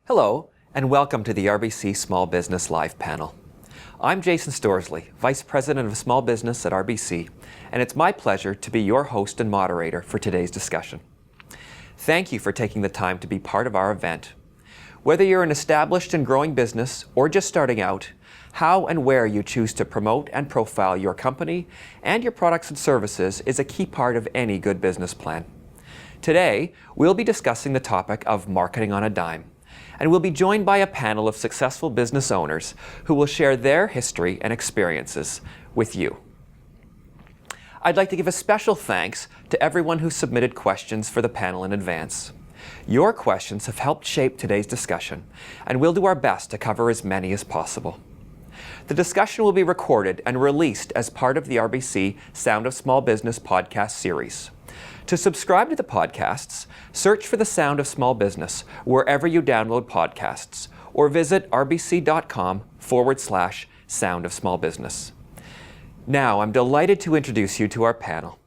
Hello, and welcome to the RBC Small Business Live panel. I'm Jason Storsley, Vice President of Small Business at RBC, and it's my pleasure to be your host and moderator for today's discussion. Thank you for taking the time to be part of our event. Whether you're an established and growing business or just starting out, how and where you choose to promote and profile your company and your products and services is a key part of any good business plan. Today, we'll be discussing the topic of marketing on a dime, and we'll be joined by a panel of successful business owners who will share their history and experiences with you. I'd like to give a special thanks to everyone who submitted questions for the panel in advance. Your questions have helped shape today's discussion, and we'll do our best to cover as many as possible. The discussion will be recorded and released as part of the RBC Sound of Small Business podcast series. To subscribe to the podcasts, search for the Sound of Small Business wherever you download podcasts, or visit rbc.com/Sound of Small Business. Now, I'm delighted to introduce you to our panel.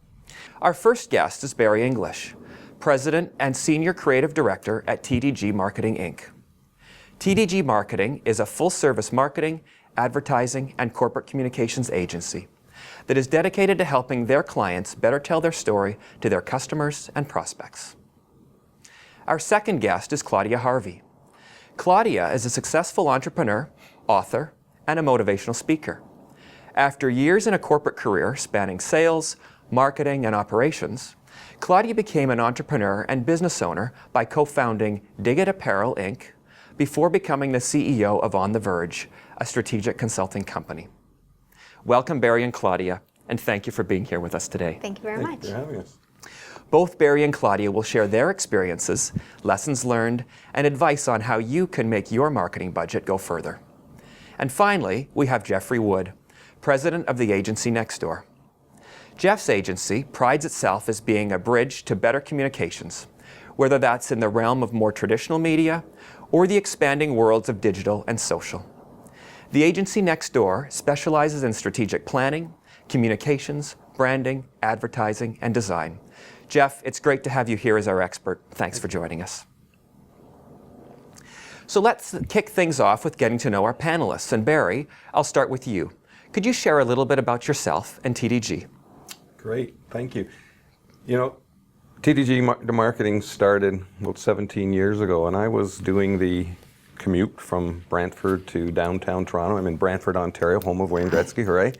Our first guest is Barry English, President and Senior Creative Director at TDG Marketing, Inc. TDG Marketing is a full-service marketing, advertising, and corporate communications agency that is dedicated to helping their clients better tell their story to their customers and prospects. Our second guest is Claudia Harvey. Claudia is a successful entrepreneur, author, and a motivational speaker. After years in a corporate career spanning sales, marketing, and operations, Claudia became an entrepreneur and business owner by co-founding Dig It Apparel, Inc., before becoming the CEO of On the Verge, a strategic consulting company. Welcome, Barry and Claudia, and thank you for being here with us today. Thank you very much. Thank you for having us. Both Barry and Claudia will share their experiences, lessons learned, and advice on how you can make your marketing budget go further. And finally, we have Jeffrey Wood, President of the agency Nextdoor. Jeff's agency prides itself as being a bridge to better communications, whether that's in the realm of more traditional media or the expanding worlds of digital and social. The agency Nextdoor specializes in strategic planning, communications, branding, advertising, and design. Jeff, it's great to have you here as our expert. Thanks for joining us. So let's kick things off with getting to know our panelists. And Barry, I'll start with you. Could you share a little bit about yourself and TDG? Great, thank you. You know, TDG Marketing started about 17 years ago, and I was doing the commute from Brantford to downtown Toronto. I'm in Brantford, Ontario, home of Wayne Gretzky, hooray.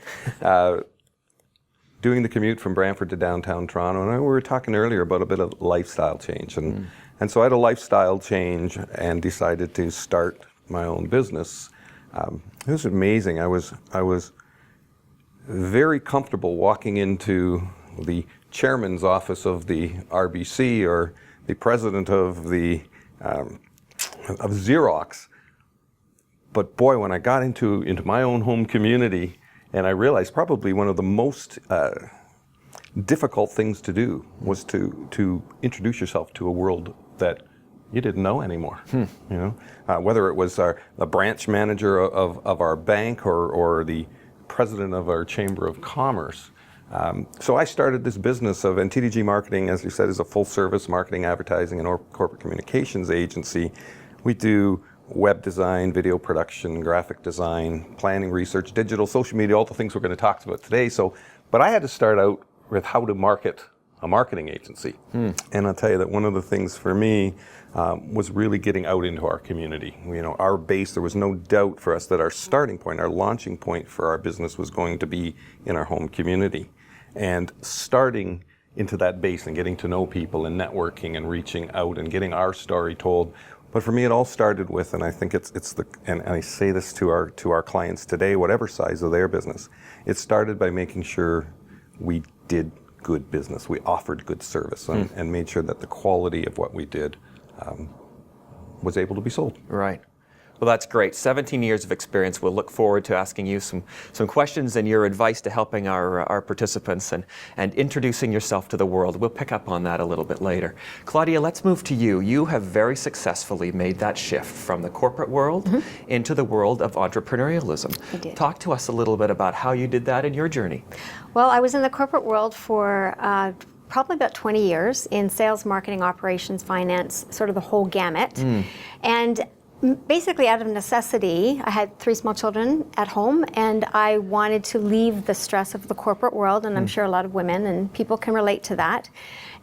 Doing the commute from Brantford to downtown Toronto, and we were talking earlier about a bit of lifestyle change. And so I had a lifestyle change and decided to start my own business. It was amazing. I was very comfortable walking into the chairman's office of the RBC or the president of the of Xerox. But boy, when I got into my own home community, and I realized probably one of the most difficult things to do was to introduce yourself to a world that you didn't know anymore. You know, whether it was the branch manager of our bank or the president of our Chamber of Commerce. So I started this business and TDG Marketing, as you said, is a full-service marketing, advertising, and corporate communications agency. We do web design, video production, graphic design, planning, research, digital, social media, all the things we're going to talk about today. But I had to start out with how to market a marketing agency. And I'll tell you that one of the things for me was really getting out into our community. You know, our base, there was no doubt for us that our starting point, our launching point for our business was going to be in our home community. And starting into that base and getting to know people and networking and reaching out and getting our story told. But for me, it all started with, and I think and I say this to our clients today, whatever size of their business, it started by making sure we did good business. We offered good service and made sure that the quality of what we did was able to be sold. Right. Well, that's great. 17 years of experience. We'll look forward to asking you some questions and your advice to helping our participants and introducing yourself to the world. We'll pick up on that a little bit later. Claudia, let's move to you. You have very successfully made that shift from the corporate world into the world of entrepreneurialism. I did. Talk to us a little bit about how you did that in your journey. Well, I was in the corporate world for probably about 20 years in sales, marketing, operations, finance, sort of the whole gamut. And basically out of necessity. I had 3 small children at home, and I wanted to leave the stress of the corporate world, and I'm sure a lot of women and people can relate to that.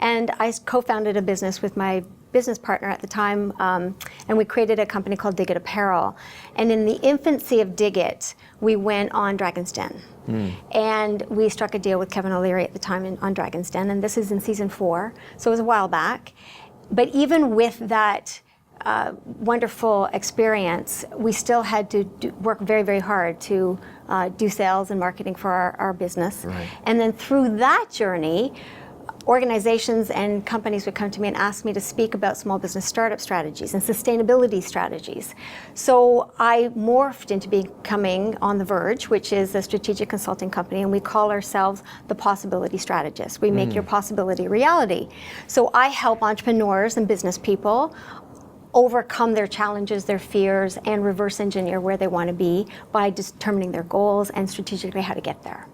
And I co-founded a business with my business partner at the time, and we created a company called Dig It Apparel. And in the infancy of Dig It, we went on Dragon's Den. And we struck a deal with Kevin O'Leary at the time on Dragon's Den, and this is in season 4, so it was a while back. But even with that wonderful experience, we still had to work very, very hard to do sales and marketing for our business. Right. And then through that journey, organizations and companies would come to me and ask me to speak about small business startup strategies and sustainability strategies. So I morphed into becoming On the Verge, which is a strategic consulting company, and we call ourselves the Possibility Strategist. We make your possibility a reality. So I help entrepreneurs and business people overcome their challenges, their fears, and reverse engineer where they want to be by determining their goals and strategically how to get there.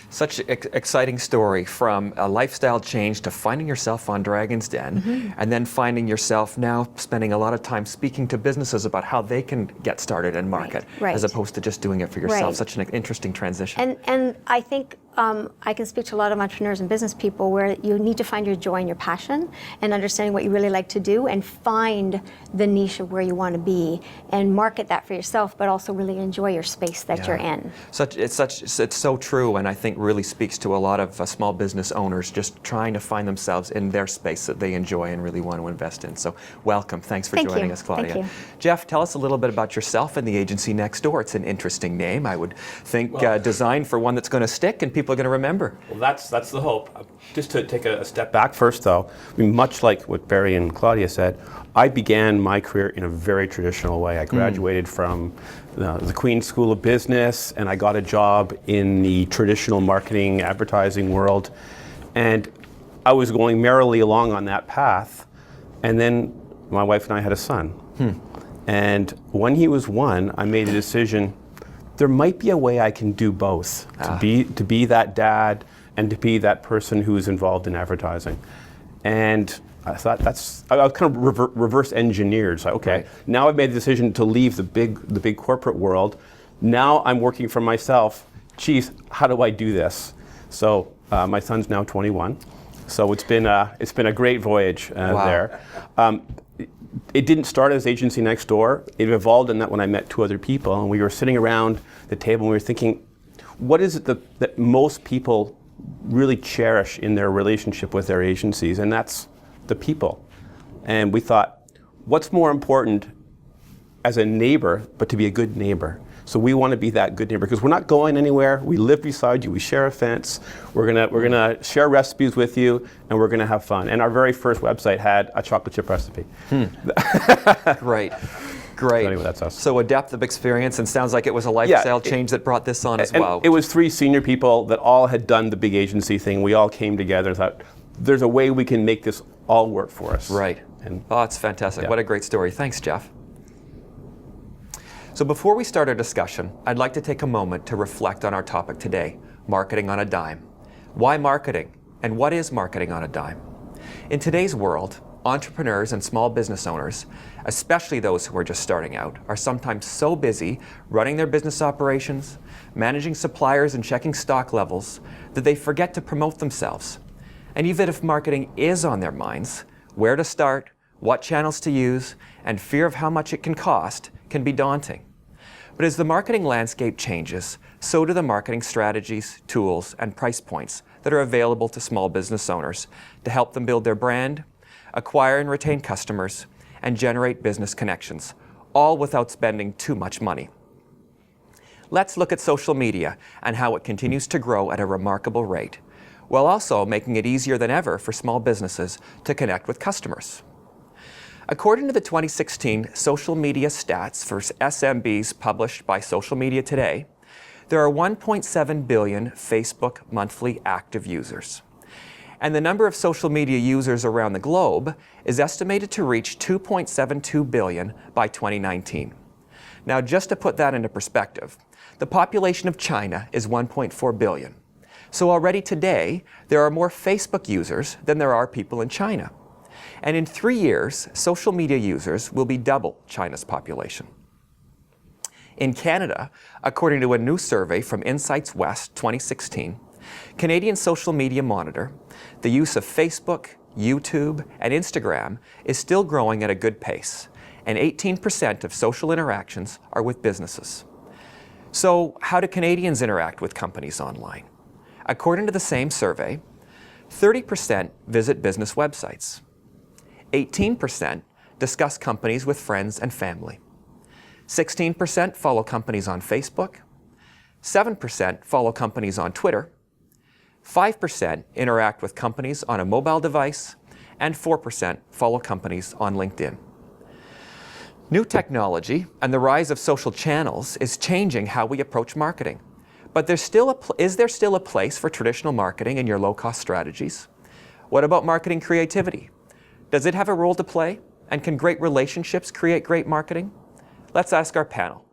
Such an exciting story, from a lifestyle change to finding yourself on Dragon's Den, and then finding yourself now spending a lot of time speaking to businesses about how they can get started and market, Right. as opposed to just doing it for yourself. Right. Such an interesting transition. And I think I can speak to a lot of entrepreneurs and business people where you need to find your joy and your passion and understanding what you really like to do and find the niche of where you want to be and market that for yourself, but also really enjoy your space that you're in. It's so true, and I think really speaks to a lot of small business owners just trying to find themselves in their space that they enjoy and really want to invest in. So welcome. Thanks for joining us, Claudia. Thank you. Jeff, tell us a little bit about yourself and the agency next door. It's an interesting name. I would think designed for one that's going to stick and people are going to remember. Well, that's the hope. Just to take a step back first, though, I mean, much like what Barry and Claudia said, I began my career in a very traditional way. I graduated from the Queen's School of Business, and I got a job in the traditional marketing, advertising world. And I was going merrily along on that path, and then my wife and I had a son. And when he was 1, I made a decision, there might be a way I can do both, to be that dad and to be that person who is involved in advertising. And I thought I was kind of reverse engineered. So okay, now I've made the decision to leave the big corporate world. Now I'm working for myself. Geez, how do I do this? So my son's now 21. So it's been a great voyage there. It didn't start as Agency Next Door. It evolved in that when I met 2 other people, and we were sitting around the table and we were thinking, what is it that most people really cherish in their relationship with their agencies? And that's the people. And we thought, what's more important as a neighbor, but to be a good neighbor? So we want to be that good neighbor because we're not going anywhere. We live beside you. We share a fence. We're gonna share recipes with you, and we're gonna have fun. And our very first website had a chocolate chip recipe. Great. So anyway, that's us. So a depth of experience, and sounds like it was a lifestyle change that brought this on as well. It was 3 senior people that all had done the big agency thing. We all came together and thought, there's a way we can make this all work for us. Right. And it's fantastic. What a great story. Thanks, Jeff. So before we start our discussion, I'd like to take a moment to reflect on our topic today, marketing on a dime. Why marketing? And what is marketing on a dime? In today's world, entrepreneurs and small business owners, especially those who are just starting out, are sometimes so busy running their business operations, managing suppliers and checking stock levels, that they forget to promote themselves. And even if marketing is on their minds, where to start, what channels to use, and fear of how much it can cost can be daunting. But as the marketing landscape changes, so do the marketing strategies, tools, and price points that are available to small business owners to help them build their brand, acquire and retain customers, and generate business connections, all without spending too much money. Let's look at social media and how it continues to grow at a remarkable rate, while also making it easier than ever for small businesses to connect with customers. According to the 2016 social media stats for SMBs published by Social Media Today, there are 1.7 billion Facebook monthly active users. And the number of social media users around the globe is estimated to reach 2.72 billion by 2019. Now, just to put that into perspective, the population of China is 1.4 billion. So already today, there are more Facebook users than there are people in China. And in 3 years, social media users will be double China's population. In Canada, according to a new survey from Insights West 2016, Canadian social media monitor, the use of Facebook, YouTube, and Instagram is still growing at a good pace, and 18% of social interactions are with businesses. So, how do Canadians interact with companies online? According to the same survey, 30% visit business websites. 18% discuss companies with friends and family. 16% follow companies on Facebook. 7% follow companies on Twitter. 5% interact with companies on a mobile device, and 4% follow companies on LinkedIn. New technology and the rise of social channels is changing how we approach marketing. But is there still a place for traditional marketing in your low-cost strategies? What about marketing creativity? Does it have a role to play? And can great relationships create great marketing? Let's ask our panel.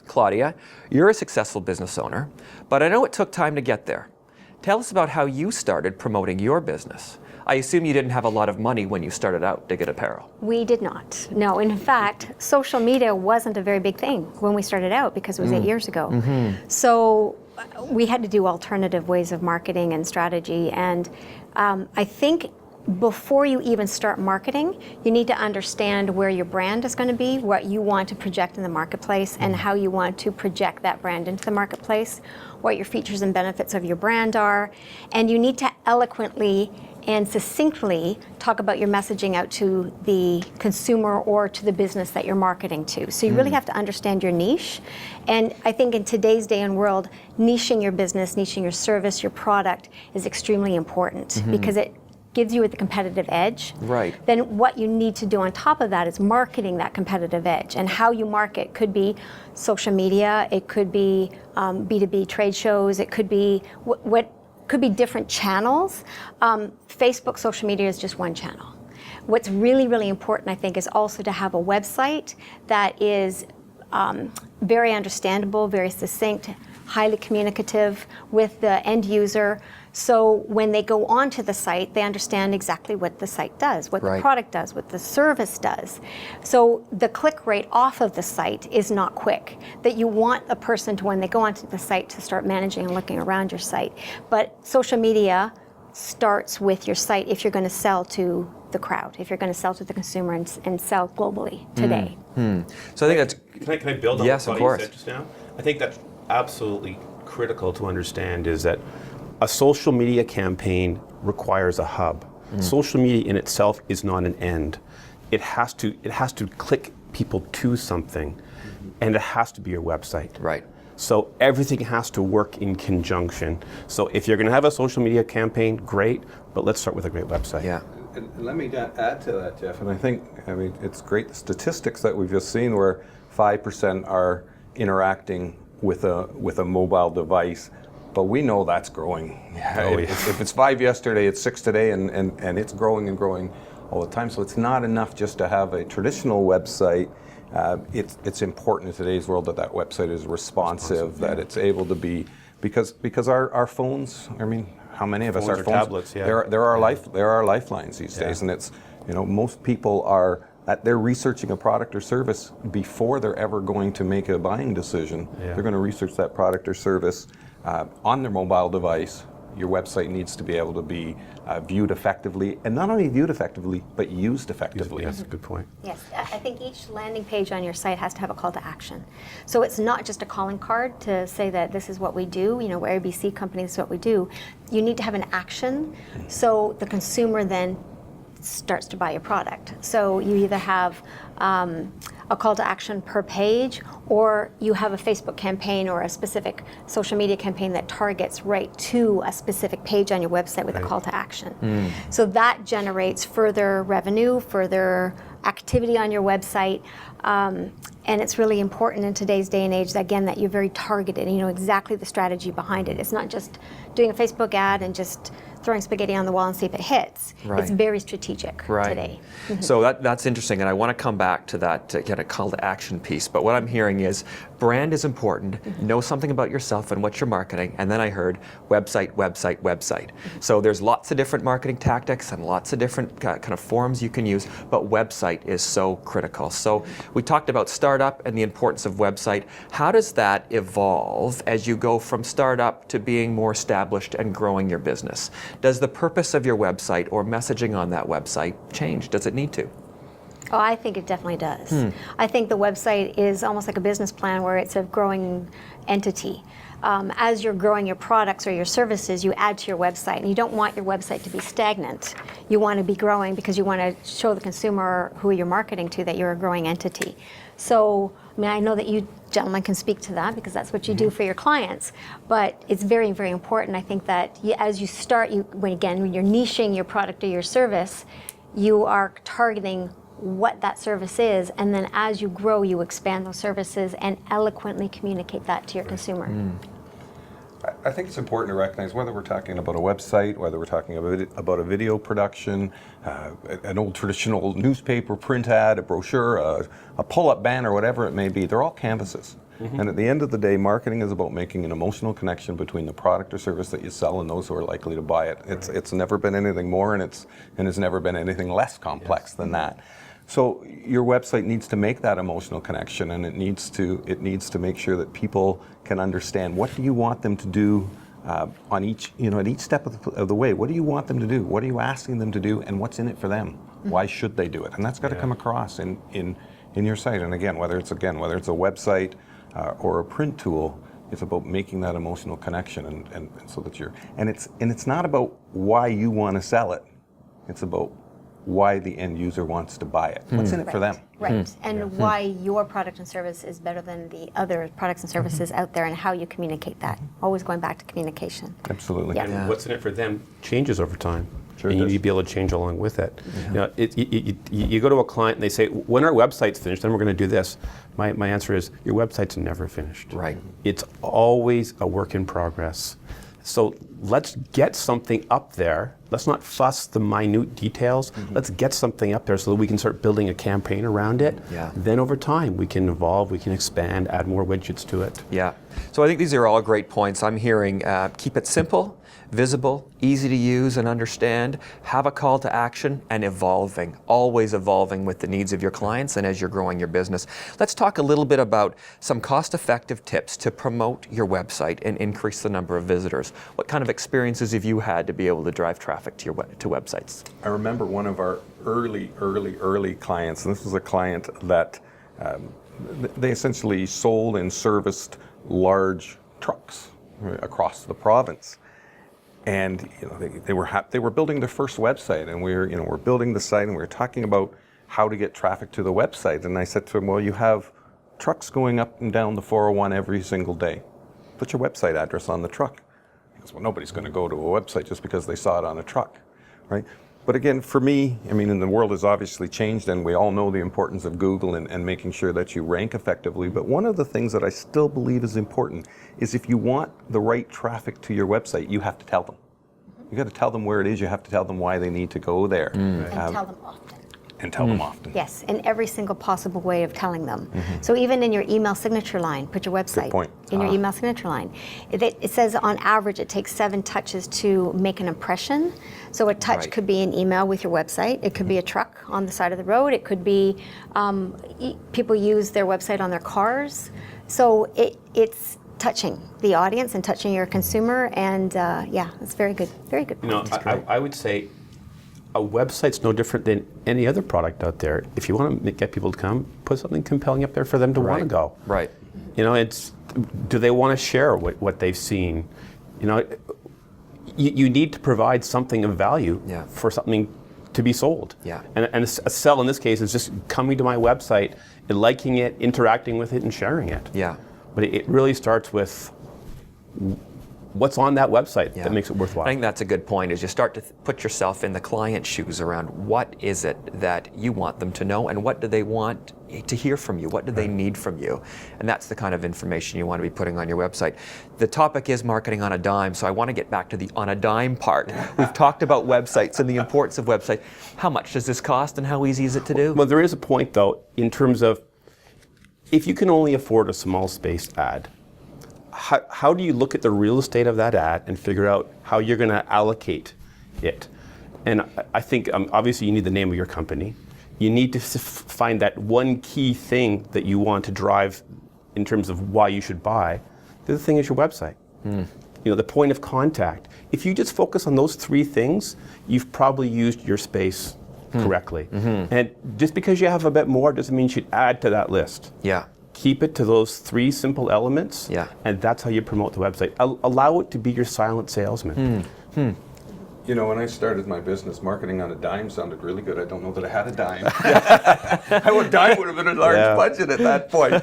Claudia, you're a successful business owner, but I know it took time to get there. Tell us about how you started promoting your business. I assume you didn't have a lot of money when you started out to get apparel. We did not. No, in fact, social media wasn't a very big thing when we started out because it was 8 years ago. So we had to do alternative ways of marketing and strategy. And I think before you even start marketing, you need to understand where your brand is going to be, what you want to project in the marketplace, and how you want to project that brand into the marketplace, what your features and benefits of your brand are. And you need to eloquently and succinctly talk about your messaging out to the consumer or to the business that you're marketing to. So you really have to understand your niche. And I think in today's day and world, niching your business, niching your service, your product is extremely important because it gives you the competitive edge. Right. Then what you need to do on top of that is marketing that competitive edge. And how you market could be social media, it could be B2B trade shows, it could be what could be different channels. Facebook social media is just one channel. What's really, really important, I think, is also to have a website that is very understandable, very succinct, highly communicative with the end user. So when they go onto the site, they understand exactly what the site does, what the product does, what the service does. So the click rate off of the site is not quick. That you want a person to, when they go onto the site, to start managing and looking around your site. But social media starts with your site if you're going to sell to the crowd, if you're going to sell to the consumer and sell globally today. So I think that's... Can I build on Yes, what of Claudia course. said just now? I think that's absolutely critical to understand is that a social media campaign requires a hub. Social media in itself is not an end. It has to click people to something, and it has to be your website. Right. So everything has to work in conjunction. So if you're going to have a social media campaign, great, but let's start with a great website. Yeah. And let me add to that, Jeff. And I mean, it's great the statistics that we've just seen where 5% are interacting with a mobile device. But we know that's growing. If it's 5 yesterday, it's 6 today, and it's growing and growing all the time. So it's not enough just to have a traditional website. It's important in today's world that website is responsive, that it's able to be, because our phones, I mean, how many of us are phones? Tablets, yeah. There are lifelines these days, and it's, most people they're researching a product or service before they're ever going to make a buying decision. Yeah. They're going to research that product or service on their mobile device. Your website needs to be able to be viewed effectively, and not only viewed effectively, but used effectively. That's a good point. Yes, I think each landing page on your site has to have a call to action. So it's not just a calling card to say that this is what we do, we're ABC company, this is what we do. You need to have an action so the consumer then starts to buy your product. So you either have a call to action per page, or you have a Facebook campaign or a specific social media campaign that targets right to a specific page on your website with a call to action. So that generates further revenue, further activity on your website. And it's really important in today's day and age, again, that you're very targeted and you know exactly the strategy behind it. It's not just doing a Facebook ad and just throwing spaghetti on the wall and see if it hits. Right. It's very strategic today. So that's interesting, and I want to come back to that kind of call to action piece. But what I'm hearing is brand is important, know something about yourself and what you're marketing, and then I heard website, website, website. So there's lots of different marketing tactics and lots of different kind of forms you can use, but website is so critical. So we talked about startup and the importance of website. How does that evolve as you go from startup to being more established and growing your business? Does the purpose of your website or messaging on that website change? Does it need to? Oh, I think it definitely does. I think the website is almost like a business plan where it's a growing entity. As you're growing your products or your services, you add to your website, and you don't want your website to be stagnant. You want to be growing because you want to show the consumer who you're marketing to that you're a growing entity. So, I mean, I know that you gentlemen can speak to that because that's what you do for your clients, but it's very, very important. I think that as you start, when you're niching your product or your service, you are targeting what that service is, and then as you grow, you expand those services and eloquently communicate that to your consumer. I think it's important to recognize whether we're talking about a website, whether we're talking about a video production, an old traditional newspaper print ad, a brochure, a pull-up banner, whatever it may be, they're all canvases. And at the end of the day, marketing is about making an emotional connection between the product or service that you sell and those who are likely to buy it. It's never been anything more, and it's never been anything less complex than that. So your website needs to make that emotional connection, and it needs to make sure that people can understand what do you want them to do on each at each step of the way. What do you want them to do? What are you asking them to do? And what's in it for them? Why should they do it? And that's got to come across in your site. And again, whether it's a website or a print tool, it's about making that emotional connection, and so that it's not about why you want to sell it. It's about why the end user wants to buy it. What's in it for them? Right, and why your product and service is better than the other products and services out there, and how you communicate that. Always going back to communication. Absolutely. Yeah. And what's in it for them changes over time. Sure and you does. need to be able to change along with it. You go to a client and they say, when our website's finished, then we're going to do this. My answer is, your website's never finished. Right. It's always a work in progress. So let's get something up there. Let's not fuss the minute details. Let's get something up there so that we can start building a campaign around it. Yeah. Then over time, we can evolve, we can expand, add more widgets to it. Yeah. So I think these are all great points. I'm hearing keep it simple, visible, easy to use and understand, have a call to action, and evolving, always evolving with the needs of your clients and as you're growing your business. Let's talk a little bit about some cost-effective tips to promote your website and increase the number of visitors. What kind of experiences have you had to be able to drive traffic to websites? I remember one of our early clients, and this was a client that they essentially sold and serviced large trucks across the province. And they were building their first website, and we're building the site, and we were talking about how to get traffic to the website. And I said to him, well, you have trucks going up and down the 401 every single day. Put your website address on the truck. He goes, well, nobody's going to go to a website just because they saw it on a truck, right? But again, for me, and the world has obviously changed, and we all know the importance of Google and making sure that you rank effectively. But one of the things that I still believe is important is if you want the right traffic to your website, you have to tell them. You got to tell them where it is. You have to tell them why they need to go there. And tell them often. And tell them often. Yes, in every single possible way of telling them. So even in your email signature line, put your website point. in your email signature line. It says on average it takes 7 touches to make an impression. So a touch Right. could be an email with your website. It could be a truck on the side of the road. It could be people use their website on their cars. So it's touching the audience and touching your consumer, and it's very good. Very good point. I would say a website's no different than any other product out there. If you want to get people to come, put something compelling up there for them to want to go. Right. Do they want to share what they've seen? You need to provide something of value for something to be sold. Yeah. And a sell in this case is just coming to my website and liking it, interacting with it, and sharing it. Yeah. But it really starts with what's on that website that makes it worthwhile. I think that's a good point, is you start to put yourself in the client's shoes around what is it that you want them to know and what do they want to hear from you, what do they need from you, and that's the kind of information you want to be putting on your website. The topic is marketing on a dime, so I want to get back to the on a dime part. We've talked about websites and the importance of websites. How much does this cost and how easy is it to do? Well, there is a point though in terms of if you can only afford a small spaced ad, how do you look at the real estate of that ad and figure out how you're going to allocate it? And I think obviously you need the name of your company. You need to find that one key thing that you want to drive in terms of why you should buy. The other thing is your website. You know, the point of contact. If you just focus on those three things, you've probably used your space correctly. And just because you have a bit more doesn't mean you should add to that list. Yeah. Keep it to those three simple elements, and that's how you promote the website. Allow it to be your silent salesman. You know, when I started my business, marketing on a dime sounded really good. I don't know that I had a dime. A dime would have been a large budget at that point.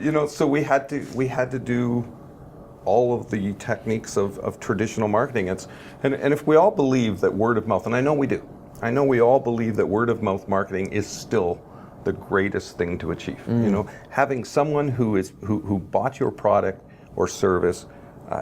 You know, so we had to do all of the techniques of traditional marketing. And if we all believe that word of mouth, and I know we do, I know we all believe that word of mouth marketing is still the greatest thing to achieve. You know, having someone who bought your product or service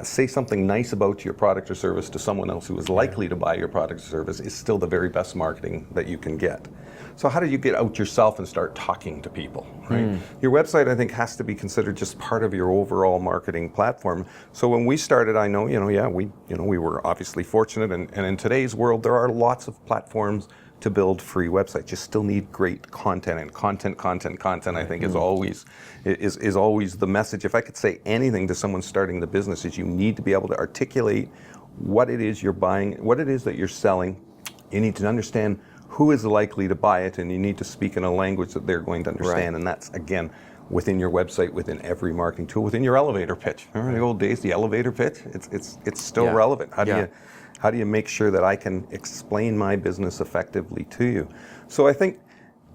say something nice about your product or service to someone else who is likely to buy your product or service is still the very best marketing that you can get. So how do you get out yourself and start talking to people, right? Your website, I think, has to be considered just part of your overall marketing platform. So when we started, I know, we were obviously fortunate, and in today's world, there are lots of platforms to build free websites. You still need great content, and content, I think is always the message. If I could say anything to someone starting the business, is you need to be able to articulate what it is you're buying, what it is that you're selling. You need to understand who is likely to buy it, and you need to speak in a language that they're going to understand. And that's, again, within your website, within every marketing tool, within your elevator pitch. Remember the old days, the elevator pitch? It's still relevant. How do you make sure that I can explain my business effectively to you? So I think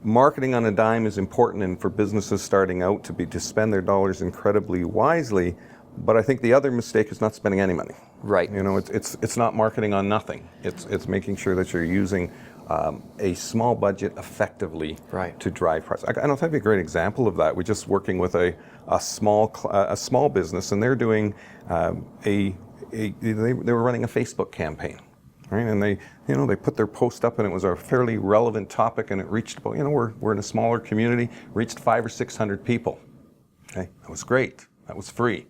marketing on a dime is important, and for businesses starting out to spend their dollars incredibly wisely. But I think the other mistake is not spending any money. Right. You know, it's not marketing on nothing. It's making sure that you're using a small budget effectively to drive price. I'll tell you a great example of that. We're just working with a small business, and they're doing they were running a Facebook campaign, right? And they put their post up, and it was a fairly relevant topic, and it reached about, we're in a smaller community, reached 500 or 600 people. Okay, that was great. That was free.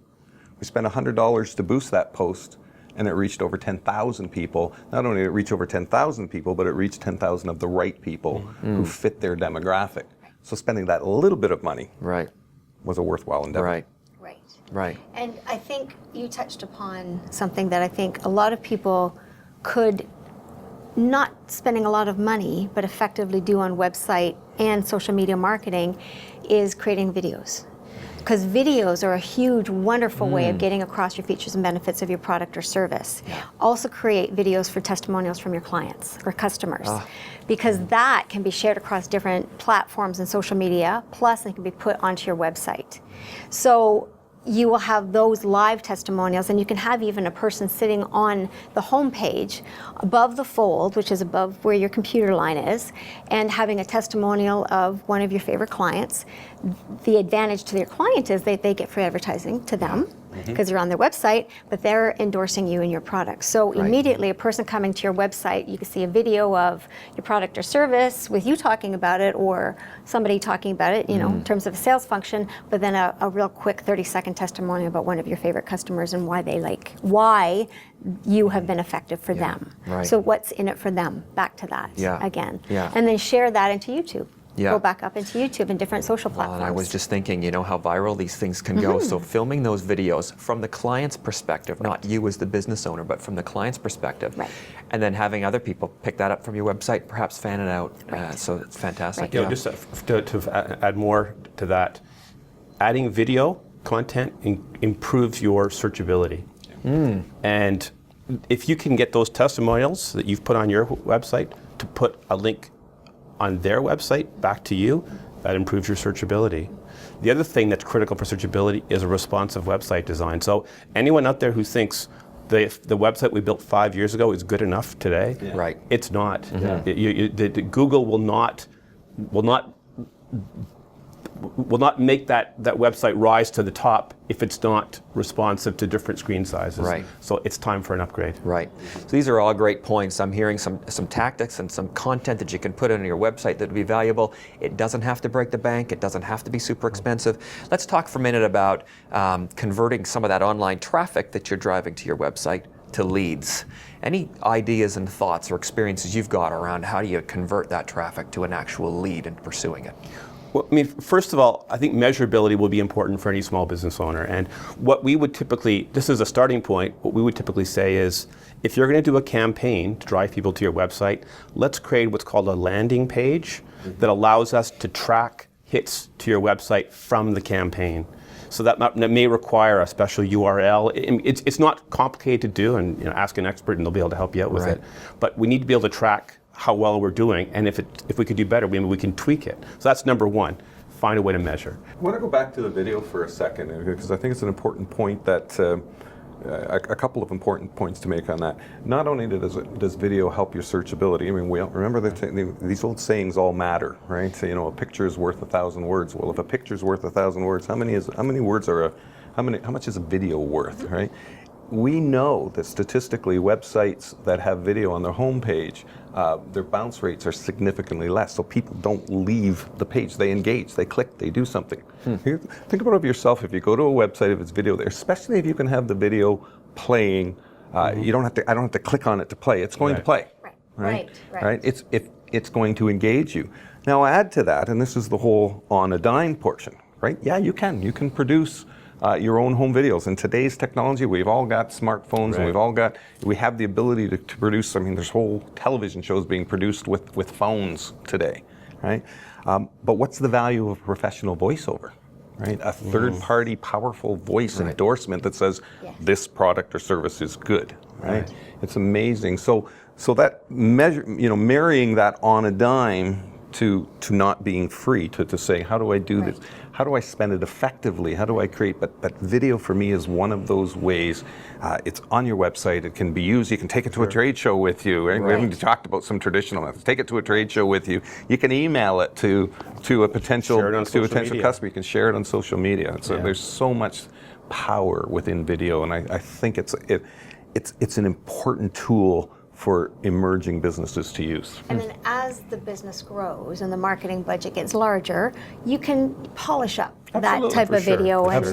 We spent $100 to boost that post, and it reached over 10,000 people. Not only did it reach over 10,000 people, but it reached 10,000 of the right people who fit their demographic. So spending that little bit of money was a worthwhile endeavor. Right. And I think you touched upon something that I think a lot of people could, not spending a lot of money, but effectively do on website and social media marketing, is creating videos. Because videos are a huge, wonderful way of getting across your features and benefits of your product or service. Also create videos for testimonials from your clients or customers. Because that can be shared across different platforms and social media, plus it can be put onto your website. So you will have those live testimonials, and you can have even a person sitting on the home page above the fold, which is above where your computer line is, and having a testimonial of one of your favorite clients. The advantage to your client is they get free advertising to them because they're on their website, but they're endorsing you and your product. So immediately a person coming to your website, you can see a video of your product or service with you talking about it, or somebody talking about it, in terms of a sales function, but then a real quick 30-second testimonial about one of your favorite customers and why you have been effective for them. So what's in it for them? Back to that again. And then share that into YouTube. Go back up into YouTube and different social platforms. And I was just thinking, how viral these things can go. So filming those videos from the client's perspective, not you as the business owner, but from the client's perspective. And then having other people pick that up from your website, perhaps fan it out. So it's fantastic. Just to add more to that, adding video content improves your searchability. And if you can get those testimonials that you've put on your website to put a link on their website back to you, that improves your searchability. The other thing that's critical for searchability is a responsive website design. So anyone out there who thinks the website we built 5 years ago is good enough today, Right. it's not. Google will not make that website rise to the top if it's not responsive to different screen sizes. Right. So it's time for an upgrade. Right. So these are all great points. I'm hearing some tactics and some content that you can put on your website that would be valuable. It doesn't have to break the bank. It doesn't have to be super expensive. Let's talk for a minute about converting some of that online traffic that you're driving to your website to leads. Any ideas and thoughts or experiences you've got around how do you convert that traffic to an actual lead and pursuing it? Well, I mean, first of all, I think measurability will be important for any small business owner. And what we would typically, this is a starting point, what we would typically say is, if you're going to do a campaign to drive people to your website, let's create what's called a landing page that allows us to track hits to your website from the campaign. So that may require a special URL. It's not complicated to do, and ask an expert and they'll be able to help you out with it. But we need to be able to track how well we're doing, and if we could do better, we can tweak it. So that's number one, find a way to measure. I want to go back to the video for a second, because I think it's an important point that, a couple of important points to make on that. Not only does video help your searchability, I mean, we remember that these old sayings all matter, right? So, a picture is worth 1,000 words. Well, if a picture is worth 1,000 words, how much is a video worth, right? We know that statistically, websites that have video on their homepage, their bounce rates are significantly less. So people don't leave the page. They engage, they click, they do something. Think about it yourself. If you go to a website, if it's video there, especially if you can have the video playing, you don't have to. I don't have to click on it to play. It's going to play. Right. It's going to engage you. Now add to that, and this is the whole on a dime portion, right? Yeah, you can. You can produce your own home videos. In today's technology, we've all got smartphones, and we have the ability to produce. I mean, there's whole television shows being produced with phones today, right? But what's the value of professional voiceover, right? A third-party, powerful voice endorsement that says this product or service is good, right? It's amazing. So that marrying that on a dime to not being free, to say, how do I do this? How do I spend it effectively? How do I create? But video for me is one of those ways. It's on your website. It can be used. You can take it to a trade show with you. Right? We haven't talked about some traditional methods. Take it to a trade show with you. You can email it to a potential customer. You can share it on social media. So there's so much power within video, and I think it's an important tool for emerging businesses to use. And then as the business grows and the marketing budget gets larger, you can polish up that type of video and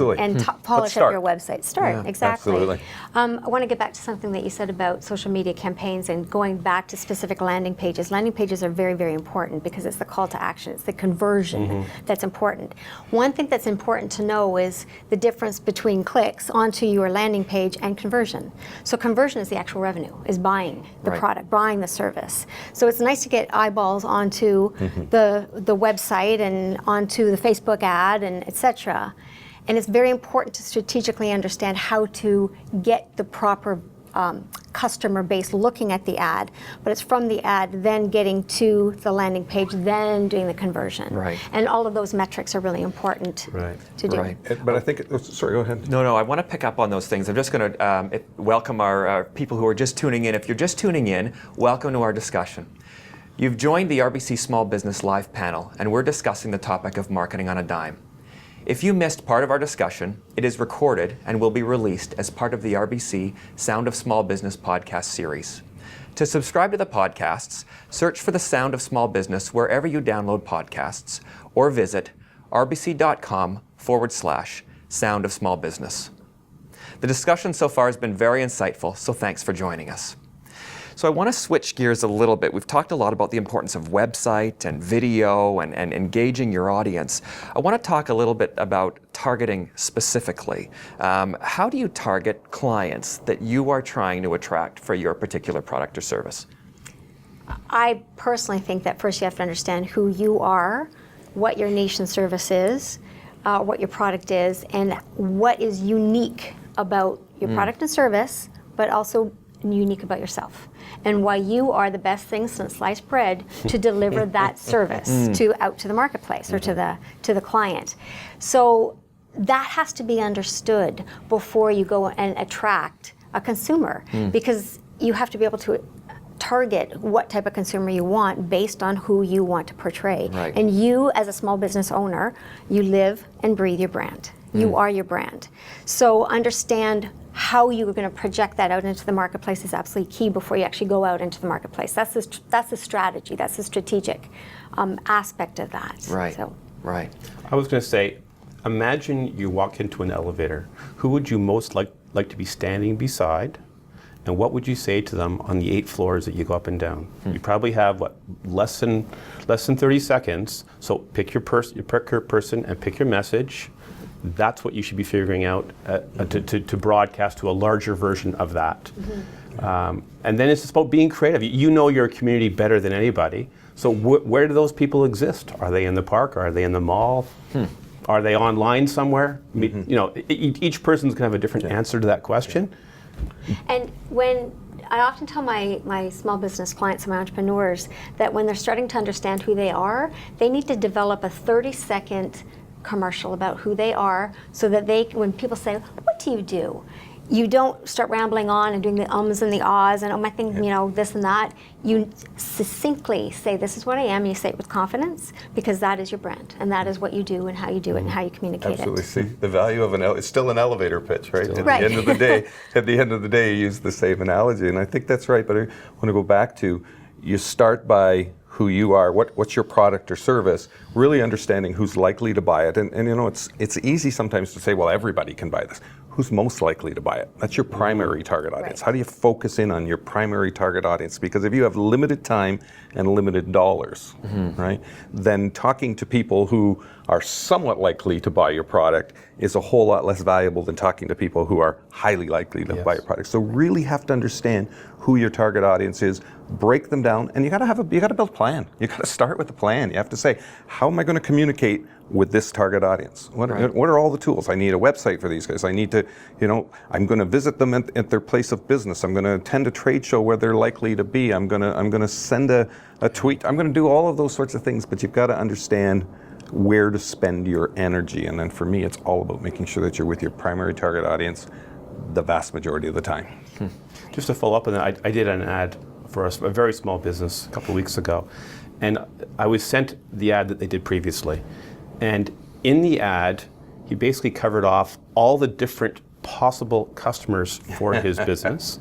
polish up your website. Exactly. Absolutely. I want to get back to something that you said about social media campaigns and going back to specific landing pages. Landing pages are very, very important because it's the call to action, it's the conversion that's important. One thing that's important to know is the difference between clicks onto your landing page and conversion. So conversion is the actual revenue, is buying the product, buying the service. So it's nice to get eyeballs onto the website and onto the Facebook ad and etc. And it's very important to strategically understand how to get the proper customer base looking at the ad, but it's from the ad then getting to the landing page, then doing the conversion. And all of those metrics are really important to do. But I think, sorry, go ahead. No, I want to pick up on those things. I'm just going to welcome our people who are just tuning in. If you're just tuning in, welcome to our discussion. You've joined the RBC Small Business Live panel, and we're discussing the topic of marketing on a dime. If you missed part of our discussion, it is recorded and will be released as part of the RBC Sound of Small Business podcast series. To subscribe to the podcasts, search for the Sound of Small Business wherever you download podcasts, or visit rbc.com/Sound of Small Business. The discussion so far has been very insightful, so thanks for joining us. So I want to switch gears a little bit. We've talked a lot about the importance of website and video and engaging your audience. I want to talk a little bit about targeting specifically. How do you target clients that you are trying to attract for your particular product or service? I personally think that first you have to understand who you are, what your niche and service is, what your product is, and what is unique about your product and service, but also unique about yourself and why you are the best thing since sliced bread to deliver that service out to the marketplace or to the client. So that has to be understood before you go and attract a consumer, because you have to be able to target what type of consumer you want based on who you want to portray. Right. And you, as a small business owner, you live and breathe your brand. You are your brand. So understand how you're going to project that out into the marketplace is absolutely key before you actually go out into the marketplace. That's the strategy. That's the strategic aspect of that. Right. So. Right. I was going to say, imagine you walk into an elevator. Who would you most like to be standing beside? And what would you say to them on the 8 floors that you go up and down? You probably have, less than 30 seconds. So pick your person and pick your message. That's what you should be figuring out to broadcast to a larger version of that. And then it's just about being creative. You know your community better than anybody. So where do those people exist? Are they in the park? Are they in the mall? Are they online somewhere? Each person's going to have a different answer to that question. And when I often tell my small business clients, my entrepreneurs, that when they're starting to understand who they are, they need to develop a 30-second commercial about who they are, so that when people say, "What do you do?" you don't start rambling on and doing the ums and the ahs and, "Oh, my thing, this and that." You succinctly say, "This is what I am." You say it with confidence, because that is your brand, and that is what you do and how you do it and how you communicate Absolutely. it. See, the value of it's still an elevator pitch, right? At Right. the end of the day, you use the same analogy, and I think that's right. But I want to go back to, you start by who you are, what's your product or service, really understanding who's likely to buy it. And it's easy sometimes to say, well, everybody can buy this. Who's most likely to buy it? That's your primary target audience. Right. How do you focus in on your primary target audience? Because if you have limited time and limited dollars, right, then talking to people who are somewhat likely to buy your product is a whole lot less valuable than talking to people who are highly likely to buy your product. So really have to understand who your target audience is, break them down, and you got to build a plan. You got to start with a plan. You have to say, how am I going to communicate with this target audience? What are all the tools? I need a website for these guys. I need to, I'm going to visit them at their place of business. I'm going to attend a trade show where they're likely to be. I'm going to send a tweet. I'm going to do all of those sorts of things, but you've got to understand where to spend your energy. And then for me, it's all about making sure that you're with your primary target audience the vast majority of the time. Just to follow up on that, I did an ad for a very small business a couple of weeks ago, and I was sent the ad that they did previously. And in the ad, he basically covered off all the different possible customers for his business,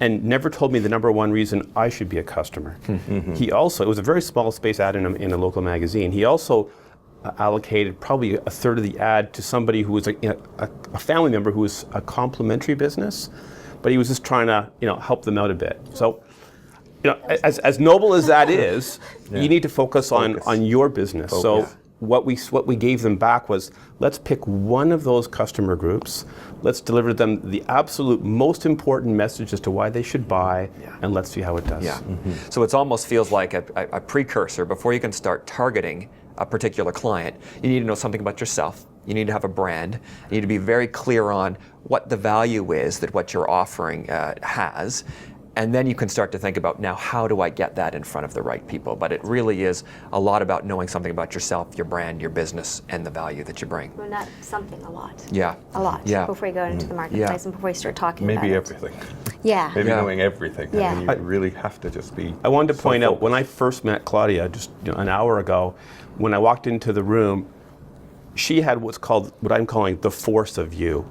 and never told me the number one reason I should be a customer. He also, it was a very small space ad in a local magazine. He also allocated probably a third of the ad to somebody who was a family member who was a complementary business, but he was just trying to help them out a bit. So, as noble as that is, you need to focus on your business. Focus. So what we gave them back was, let's pick one of those customer groups, let's deliver them the absolute most important message as to why they should buy, and let's see how it does. Yeah. So it almost feels like a precursor. Before you can start targeting a particular client, you need to know something about yourself. You need to have a brand. You need to be very clear on what the value is that what you're offering has. And then you can start to think about, now, how do I get that in front of the right people? But it really is a lot about knowing something about yourself, your brand, your business, and the value that you bring. Well, not something, a lot. Yeah. A lot. Yeah. Before you go into the marketplace and before you start talking about Maybe it. everything. Yeah. Maybe Yeah. knowing everything. Yeah. I mean, you really have to just be. I wanted to so point out, when I focused. first met Claudia just an hour ago, when I walked into the room, she had what I'm calling the force of you.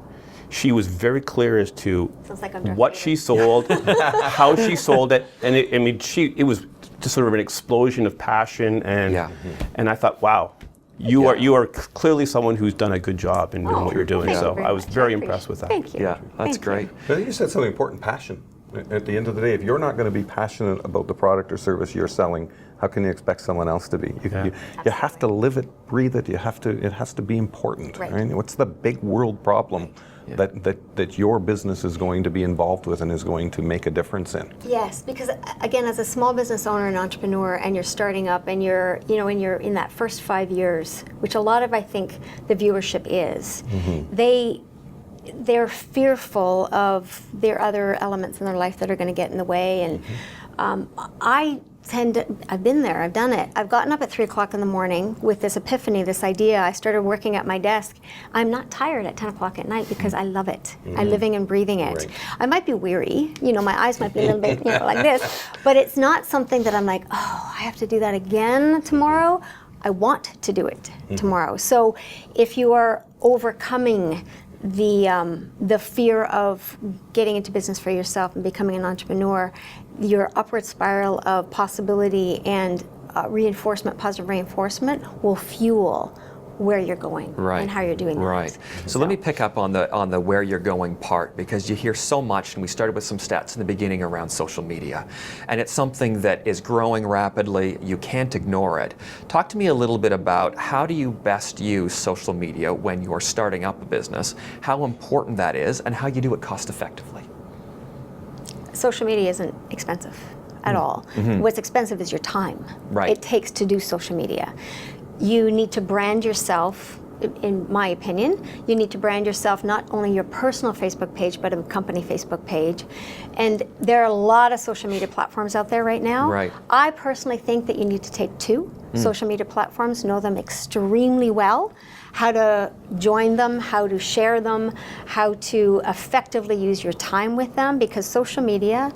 She was very clear as to Sounds like I'm Darth what Vader. she sold, how she sold it, and it was just sort of an explosion of passion, and I thought, wow, you are clearly someone who's done a good job in doing what you're doing. Thank you So very I was much. very I appreciate impressed with that. Thank you. Yeah, that's Thank you. great. But you said something important, passion. At the end of the day, if you're not going to be passionate about the product or service you're selling, how can you expect someone else to be? You have to live it, breathe it. It has to be important. Right. What's the big world problem that your business is going to be involved with and is going to make a difference in? Yes, because again, as a small business owner and entrepreneur, and you're starting up, and you're in that first 5 years, which a lot of, I think, the viewership is, they're fearful of their other elements in their life that are going to get in the way. And I've been there, I've done it. I've gotten up at 3 o'clock in the morning with this epiphany, this idea. I started working at my desk. I'm not tired at 10 o'clock at night because I love it. I'm living and breathing it. Right. I might be weary, my eyes might be a little bit like this, but it's not something that I'm like, oh, I have to do that again tomorrow. I want to do it tomorrow. So if you are overcoming the fear of getting into business for yourself and becoming an entrepreneur, your upward spiral of possibility and positive reinforcement will fuel where you're going and how you're doing that. Right. So let me pick up on the where you're going part, because you hear so much, and we started with some stats in the beginning around social media, and it's something that is growing rapidly. You can't ignore it. Talk to me a little bit about how do you best use social media when you're starting up a business, how important that is, and how you do it cost effectively. Social media isn't expensive at all. What's expensive is your time. It takes to do social media. You need to brand yourself, in my opinion. You need to brand yourself, not only your personal Facebook page, but a company Facebook page. And there are a lot of social media platforms out there right now. Right. I personally think that you need to take 2 social media platforms, know them extremely well, how to join them, how to share them, how to effectively use your time with them, because social media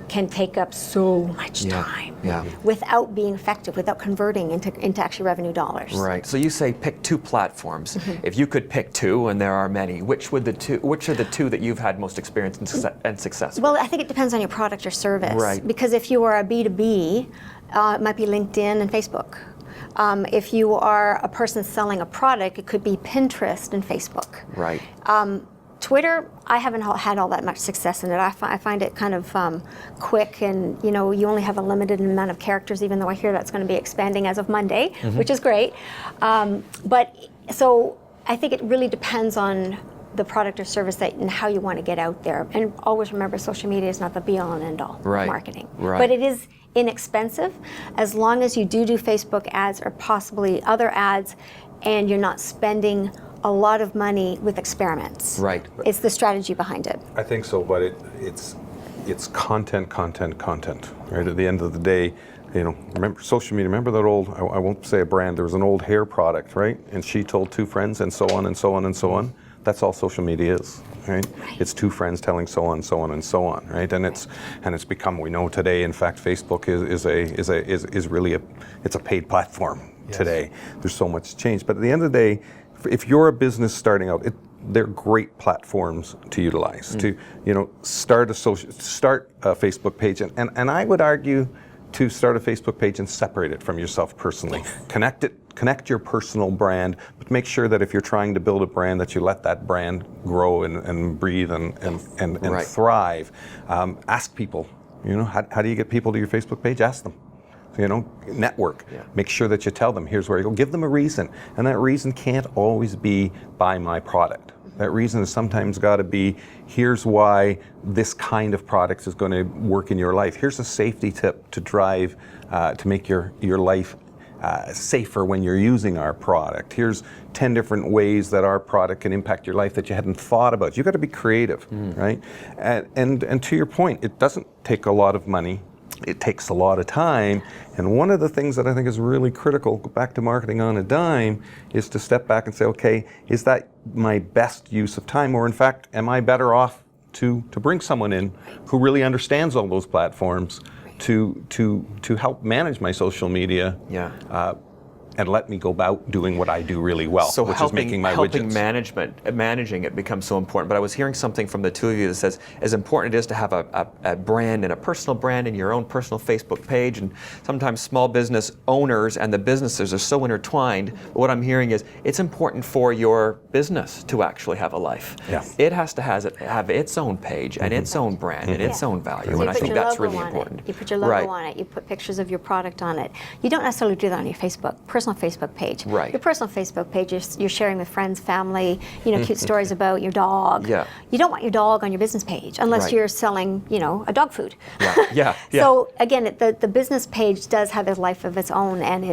can take up so much time without being effective, without converting into actually revenue dollars. Right. So you say pick 2 platforms. If you could pick 2, and there are many, which are the 2 that you've had most experience and success with? Well, I think it depends on your product or service. Right. Because if you are a B2B, it might be LinkedIn and Facebook. If you are a person selling a product, it could be Pinterest and Facebook. Right. Twitter, I haven't had all that much success in it. I find it kind of quick, and you only have a limited amount of characters, even though I hear that's going to be expanding as of Monday, which is great. But so I think it really depends on the product or service and how you want to get out there. And always remember, social media is not the be-all and end-all of marketing. Right. But it is inexpensive as long as you do Facebook ads or possibly other ads, and you're not spending a lot of money with experiments. Right. It's the strategy behind it. I think so, but it's content, right? At the end of the day, remember social media, remember that old, I won't say a brand, there was an old hair product, right? And she told 2 friends, and so on and so on and so on. That's all social media is, right? It's 2 friends telling so on, so on, and so on, right? And it's become, we know today, in fact, Facebook is really a paid platform today. There's so much change, but at the end of the day, if you're a business starting out, they're great platforms to utilize to start a Facebook page, and I would argue to start a Facebook page and separate it from yourself personally. Connect your personal brand, but make sure that if you're trying to build a brand, that you let that brand grow and breathe and thrive. Ask people. How do you get people to your Facebook page? Ask them. Network. Make sure that you tell them, here's where you go. Give them a reason. And that reason can't always be buy my product. That reason has sometimes got to be, here's why this kind of product is going to work in your life. Here's a safety tip to drive, to make your life safer when you're using our product. Here's 10 different ways that our product can impact your life that you hadn't thought about. You've got to be creative, right? And to your point, it doesn't take a lot of money. It takes a lot of time, and one of the things that I think is really critical, go back to marketing on a dime, is to step back and say, okay, is that my best use of time, or in fact, am I better off to bring someone in who really understands all those platforms to help manage my social media and let me go about doing what I do really well, so which is making my widgets. Managing it becomes so important. But I was hearing something from the 2 of you that says, as important it is to have a brand and a personal brand and your own personal Facebook page. And sometimes small business owners and the businesses are so intertwined. But what I'm hearing is it's important for your business to actually have a life. Yeah. It has to have its own page and its own brand and its own value. So and I think that's really important. You put your logo on it. You put pictures of your product on it. You don't necessarily do that on your personal Facebook page. Right. Your personal Facebook page, you're sharing with friends, family, cute stories about your dog. Yeah. You don't want your dog on your business page unless you're selling, a dog food. Yeah. So again, the business page does have a life of its own, and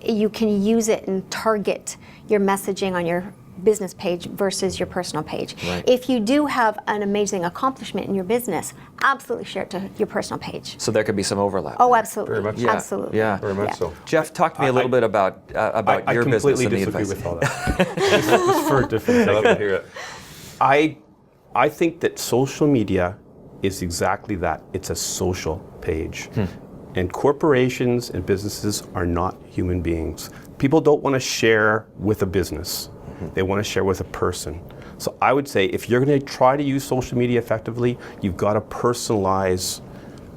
you can use it and target your messaging on your business page versus your personal page. Right. If you do have an amazing accomplishment in your business, absolutely share it to your personal page. So there could be some overlap. Oh, there. absolutely. Very much so. Yeah. Absolutely. Yeah. Very much so. Jeff, talk to me a little bit about I your business completely and the disagree advice. with all that. Just for a different I love thing. to hear it. I think that social media is exactly that. It's a social page. And corporations and businesses are not human beings. People don't want to share with a business. They want to share with a person. So I would say if you're going to try to use social media effectively, you've got to personalize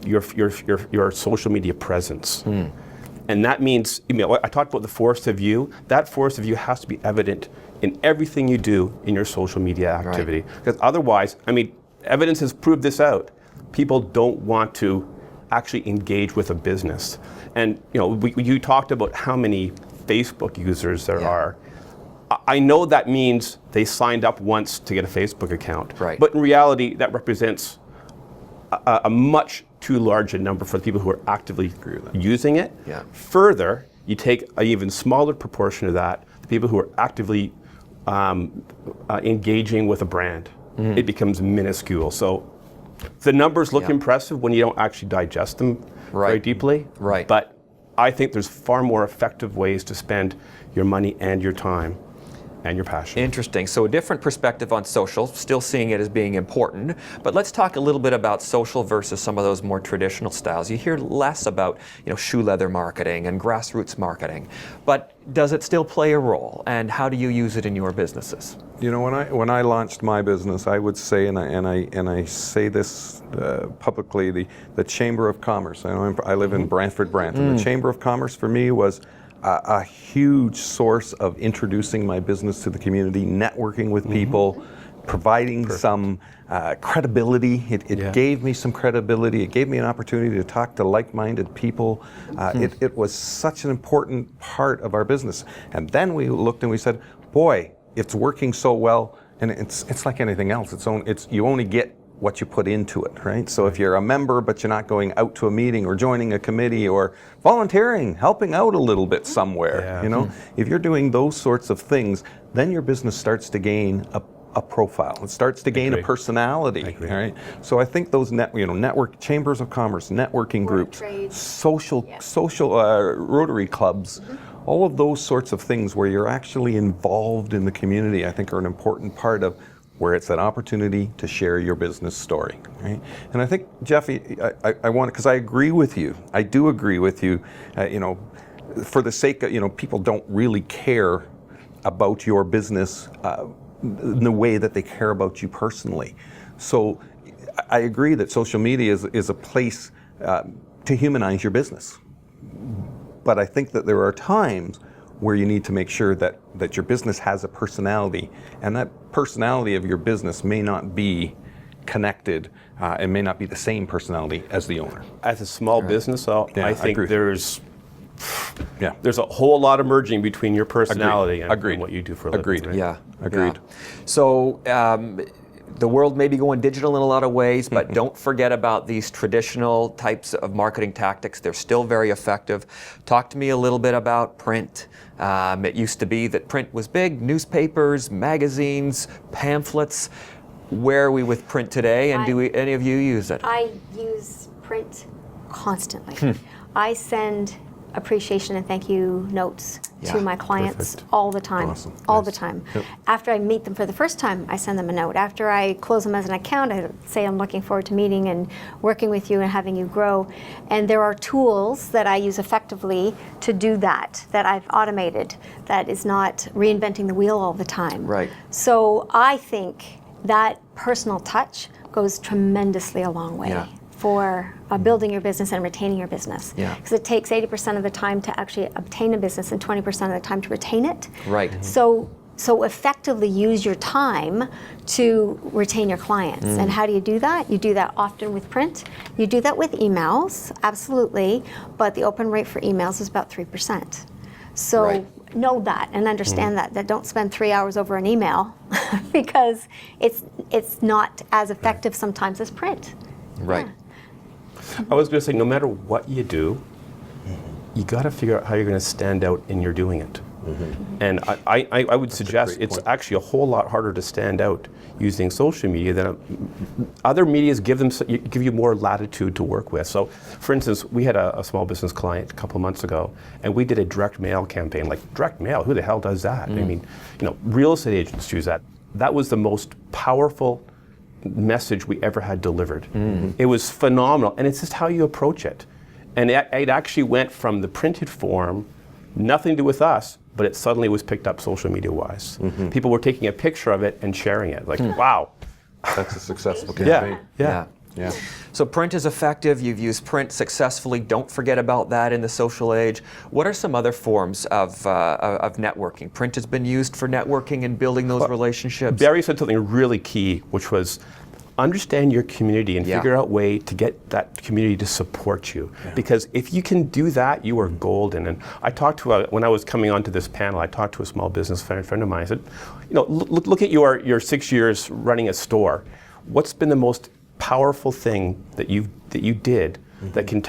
your social media presence. And that means, I talked about the forest of view. That forest of view has to be evident in everything you do in your social media activity. Because otherwise, evidence has proved this out. People don't want to actually engage with a business. And you talked about how many Facebook users there are. I know that means they signed up once to get a Facebook account. Right. But in reality, that represents a much too large a number for the people who are actively using it. Yeah. Further, you take an even smaller proportion of that, the people who are actively engaging with a brand. It becomes minuscule. So the numbers look impressive when you don't actually digest them very deeply. Right. But I think there's far more effective ways to spend your money and your time and your passion. Interesting. So a different perspective on social, still seeing it as being important. But let's talk a little bit about social versus some of those more traditional styles. You hear less about, shoe leather marketing and grassroots marketing. But does it still play a role? And how do you use it in your businesses? When I launched my business, I would say, and I say this publicly, the Chamber of Commerce. I live in Brantford, Brampton. The Chamber of Commerce for me was a huge source of introducing my business to the community, networking with people, providing some credibility. It gave me some credibility. It gave me an opportunity to talk to like-minded people. It was such an important part of our business. And then we looked and we said, boy, it's working so well. And it's like anything else. You only get what you put into it, right? So if you're a member but you're not going out to a meeting or joining a committee or volunteering, helping out a little bit somewhere, if you're doing those sorts of things, then your business starts to gain a profile. It starts to gain a personality, right? So I think those network chambers of commerce, networking groups, social Rotary clubs, all of those sorts of things where you're actually involved in the community, I think are an important part of where it's an opportunity to share your business story, right? And I think, Jeff, I want, because I agree with you. I do agree with you. For the sake of, people don't really care about your business in the way that they care about you personally. So I agree that social media is a place to humanize your business. But I think that there are times where you need to make sure that your business has a personality, and that personality of your business may not be connected and may not be the same personality as the owner. As a small business, I think there's a whole lot of merging between your personality and what you do for a living. Agreed. Right? Yeah. Agreed. Yeah. So the world may be going digital in a lot of ways, but don't forget about these traditional types of marketing tactics. They're still very effective. Talk to me a little bit about print. It used to be that print was big, newspapers, magazines, pamphlets. Where are we with print today, and do any of you use it? I use print constantly. I send appreciation and thank you notes to my clients all the time. Awesome. All Nice. the time. Yep. After I meet them for the first time, I send them a note. After I close them as an account, I say I'm looking forward to meeting and working with you and having you grow. And there are tools that I use effectively to do that I've automated, that is not reinventing the wheel all the time. Right. So I think that personal touch goes tremendously a long way for building your business and retaining your business. Yeah. Because it takes 80% of the time to actually obtain a business and 20% of the time to retain it. Right. So effectively use your time to retain your clients. And how do you do that? You do that often with print. You do that with emails, absolutely. But the open rate for emails is about 3%. So know that and understand that don't spend 3 hours over an email because it's not as effective sometimes as print. Right. Yeah. I was going to say, no matter what you do, you got to figure out how you're going to stand out in your doing it. And I would suggest great it's point. actually a whole lot harder to stand out using social media than other medias give you more latitude to work with. So, for instance, we had a small business client a couple of months ago, and we did a direct mail campaign. Like, direct mail, who the hell does that? I mean, real estate agents use that. That was the most powerful message we ever had delivered. It was phenomenal, and it's just how you approach it. And it actually went from the printed form, nothing to do with us, but it suddenly was picked up social media-wise. People were taking a picture of it and sharing it. Like, wow. That's a successful campaign. Yeah. Yeah. So print is effective. You've used print successfully. Don't forget about that in the social age. What are some other forms of networking? Print has been used for networking and building those relationships. Barry said something really key, which was understand your community and figure out a way to get that community to support you. Because if you can do that, you are golden. And I talked to, when I was coming onto this panel, I talked to a small business friend of mine. I said, look at your 6 years running a store. What's been the most powerful thing that you did that can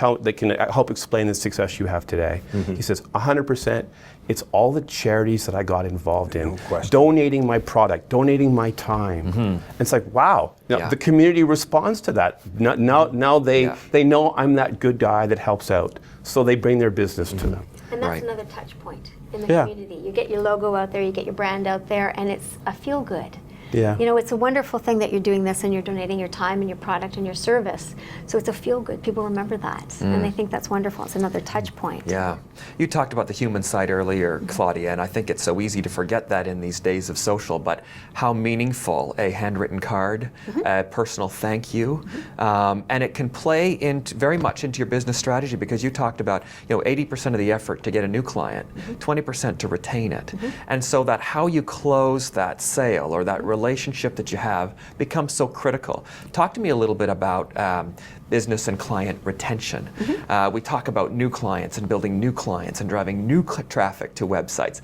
help explain the success you have today? He says, 100%. It's all the charities that I got involved in, donating my product, donating my time. And it's like, wow, the community responds to that. Now they know I'm that good guy that helps out, so they bring their business to them. And that's another touch point in the community. You get your logo out there, you get your brand out there, and it's a feel good. Yeah. It's a wonderful thing that you're doing this and you're donating your time and your product and your service. So it's a feel good. People remember that. And they think that's wonderful. It's another touch point. Yeah. You talked about the human side earlier, Claudia, and I think it's so easy to forget that in these days of social, but how meaningful a handwritten card, a personal thank you, and it can play very much into your business strategy, because you talked about 80% of the effort to get a new client, 20% to retain it. And so that how you close that sale or that relationship that you have becomes so critical. Talk to me a little bit about business and client retention. We talk about new clients and building new clients and driving new traffic to websites.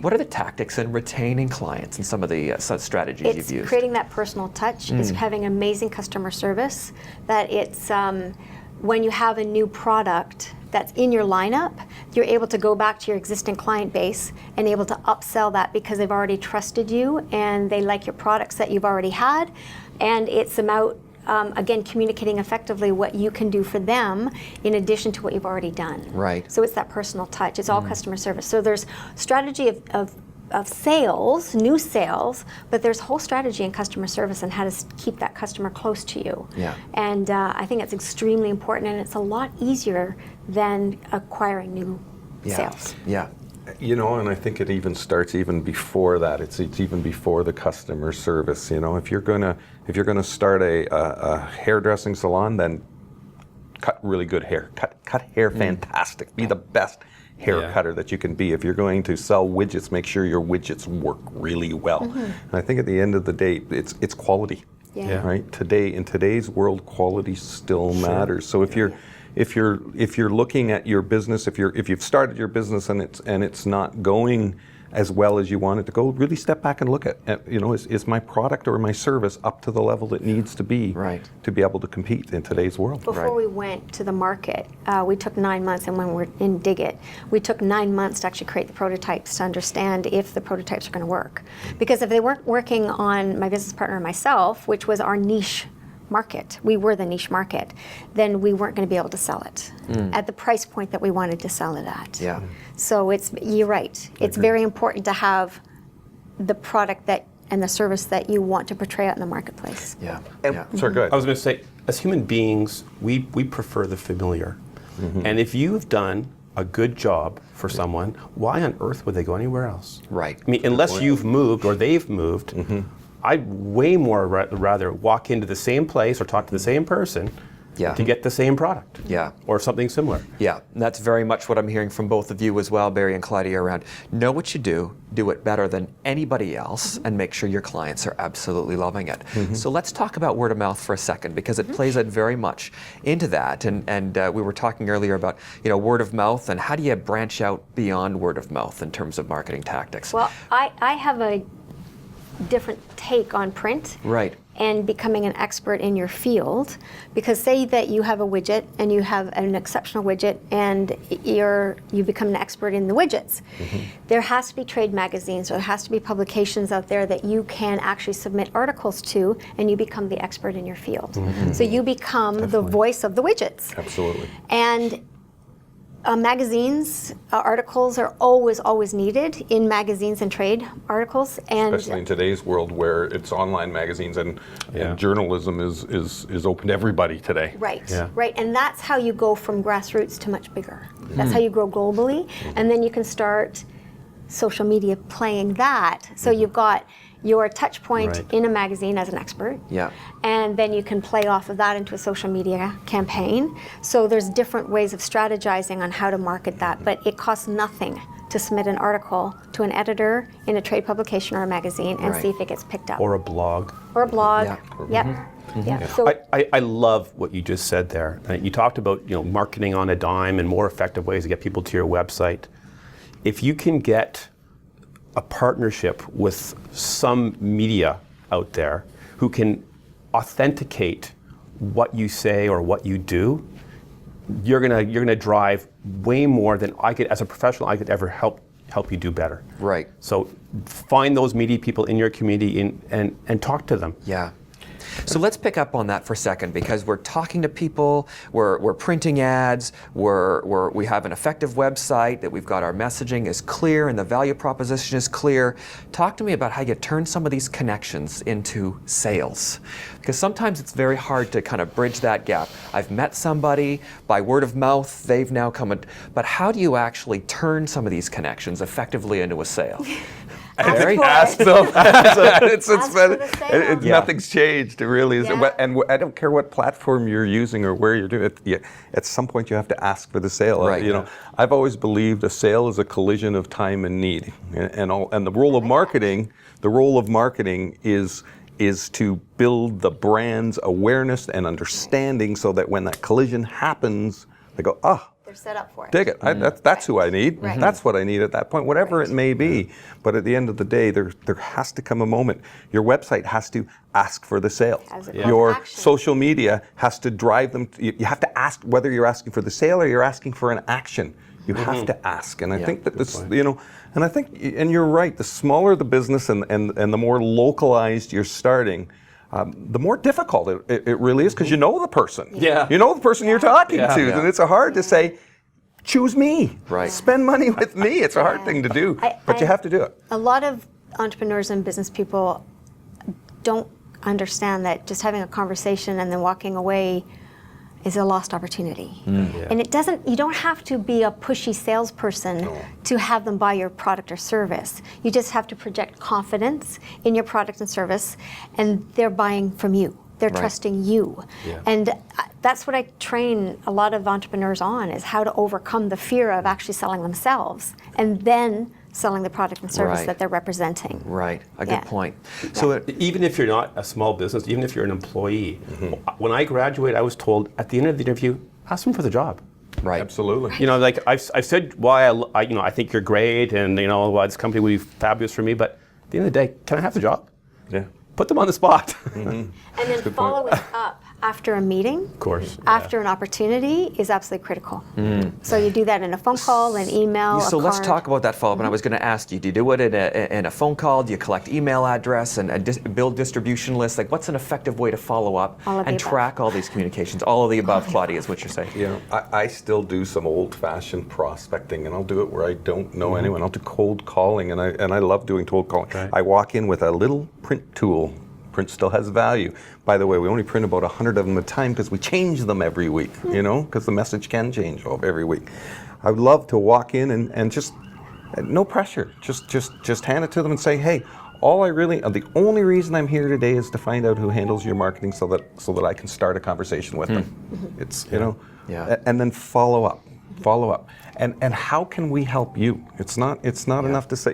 What are the tactics in retaining clients and some of the strategies you've used? It's creating that personal touch. It's having amazing customer service. That it's when you have a new product that's in your lineup, you're able to go back to your existing client base and able to upsell that because they've already trusted you and they like your products that you've already had. And it's about, again, communicating effectively what you can do for them in addition to what you've already done. Right. So it's that personal touch. It's all customer service. So there's strategy of sales, new sales, but there's whole strategy in customer service and how to keep that customer close to you. Yeah. And I think it's extremely important, and it's a lot easier than acquiring new sales. Yeah. And I think it even starts even before that. It's even before the customer service. If you're gonna start a hairdressing salon, then cut really good hair. Cut hair fantastic. Be the best hair cutter that you can be. If you're going to sell widgets, make sure your widgets work really well. And I think at the end of the day, it's quality. Yeah. Right? In today's world, quality still matters. So if you're looking at your business, if you've started your business and it's not going as well as you want it to go, really step back and look at is my product or my service up to the level it needs to be to be able to compete in today's world. Before we went to the market, we took 9 months, and when we're in Dig It, we took 9 months to actually create the prototypes to understand if the prototypes are going to work. Because if they weren't working on my business partner and myself, which was our niche market, we were the niche market, then we weren't going to be able to sell it at the price point that we wanted to sell it at. Yeah. So you're right. It's very important to have the product and the service that you want to portray out in the marketplace. Yeah. Sorry, go ahead. I was going to say, as human beings, we prefer the familiar. And if you've done a good job for someone, why on earth would they go anywhere else? Right. I mean, unless you've moved or they've moved, I'd way more rather walk into the same place or talk to the same person to get the same product. Yeah. Or something similar. Yeah, and that's very much what I'm hearing from both of you as well, Barry and Claudia, around know what you do it better than anybody else, and make sure your clients are absolutely loving it. So let's talk about word of mouth for a second, because it plays very much into that. And we were talking earlier about word of mouth, and how do you branch out beyond word of mouth in terms of marketing tactics? Well, I have a different take on print. Right. And becoming an expert in your field, because say that you have a widget and you have an exceptional widget and you become an expert in the widgets. There has to be trade magazines, or there has to be publications out there that you can actually submit articles to, and you become the expert in your field. So you become the voice of the widgets. Absolutely. And magazines, articles are always needed in magazines and trade articles, and Especially in today's world where it's online magazines and journalism is open to everybody today. right, Yeah. right, and that's how you go from grassroots to much bigger. That's how you grow globally, and then you can start social media playing that. So you've got your touch point Right. in a magazine as an expert. Yeah. And then you can play off of that into a social media campaign. So there's different ways of strategizing on how to market that, but it costs nothing to submit an article to an editor in a trade publication or a magazine and Right. see if it gets picked up. Or a blog. Or a blog. Yeah. Yep. Yeah. So I love what you just said there. You talked about marketing on a dime and more effective ways to get people to your website. If you can get a partnership with some media out there who can authenticate what you say or what you do, you're gonna drive way more than I could, as a professional, I could ever help you do better. Right. So find those media people in your community and talk to them. Yeah. So let's pick up on that for a second, because we're talking to people, we're printing ads, we have an effective website, that we've got our messaging is clear and the value proposition is clear. Talk to me about how you turn some of these connections into sales. Because sometimes it's very hard to kind of bridge that gap. I've met somebody, by word of mouth, they've now come, but how do you actually turn some of these connections effectively into a sale? Ask them. It's for the sale. Nothing's changed. It really is. Yeah. And I don't care what platform you're using or where you're doing it. At some point, you have to ask for the sale. Right. I've always believed a sale is a collision of time and need. And the role of marketing, is to build the brand's awareness and understanding, so that when that collision happens, they go, they're set up for it. dig it. That's who I need. Right. That's what I need at that point, whatever it may be. But at the end of the day, there has to come a moment. Your website has to ask for the sale. As a call to Your action. social media has to drive them. You have to ask whether you're asking for the sale or you're asking for an action. You have to ask. And I think that this, and you're right, the smaller the business and the more localized you're starting, the more difficult it really is, because you know the person. Yeah. You know the person you're talking to. Yeah. And it's hard to say, choose me. Right. Spend money with me. It's a hard thing to do, but you have to do it. A lot of entrepreneurs and business people don't understand that just having a conversation and then walking away is a lost opportunity. And you don't have to be a pushy salesperson to have them buy your product or service. You just have to project confidence in your product and service, and they're buying from you. They're trusting you. Yeah. And that's what I train a lot of entrepreneurs on, is how to overcome the fear of actually selling themselves and then selling the product and service Right. that they're representing. Right, a Yeah. good point. So Even if you're not a small business, even if you're an employee, when I graduated, I was told at the end of the interview, ask them for the job. right. Absolutely. Like I've said why I think you're great, and why this company would be fabulous for me. But at the end of the day, can I have the job? Yeah. Put them on the spot. And then following up after a meeting, Of course. after an opportunity, is absolutely critical. So you do that in a phone call, an email, So a let's card. talk about that follow-up. And I was going to ask you, do you do it in a phone call? Do you collect email address and build distribution lists? Like, what's an effective way to follow up All of the and above. track all these communications? All of the above, Claudia, is what you're saying. I still do some old-fashioned prospecting, and I'll do it where I don't know anyone. I'll do cold calling, and I love doing cold calling. Right. I walk in with a little print tool. Print still has value. By the way, we only print about 100 of them at a time because we change them every week, because the message can change every week. I would love to walk in and just, no pressure, just hand it to them and say, hey, the only reason I'm here today is to find out who handles your marketing so that I can start a conversation with them. It's, Yeah. and then follow up. And how can we help you? It's not enough to say,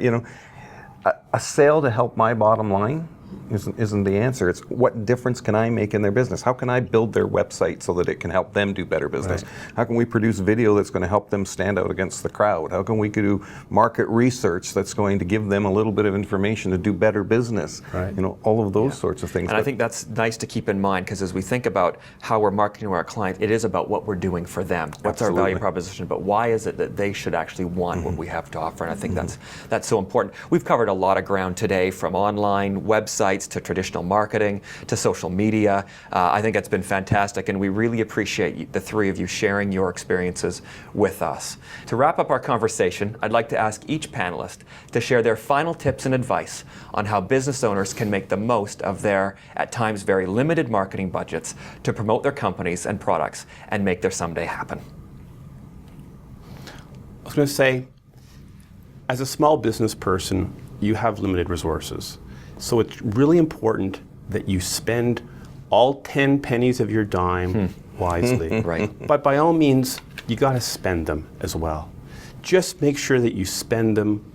a sale to help my bottom line isn't the answer. It's what difference can I make in their business? How can I build their website so that it can help them do better business? Right. How can we produce video that's going to help them stand out against the crowd? How can we do market research that's going to give them a little bit of information to do better business? Right. You know, all of those sorts of things. And I think that's nice to keep in mind, because as we think about how we're marketing to our client, it is about what we're doing for them. What's our value proposition, but why is it that they should actually want what we have to offer? And I think that's so important. We've covered a lot of ground today, from online websites to traditional marketing to social media. I think it's been fantastic, and we really appreciate the three of you sharing your experiences with us. To wrap up our conversation, I'd like to ask each panelist to share their final tips and advice on how business owners can make the most of their, at times, very limited marketing budgets to promote their companies and products and make their someday happen. I was going to say, as a small business person, you have limited resources. So it's really important that you spend all 10 pennies of your dime wisely. Right. But by all means, you got to spend them as well. Just make sure that you spend them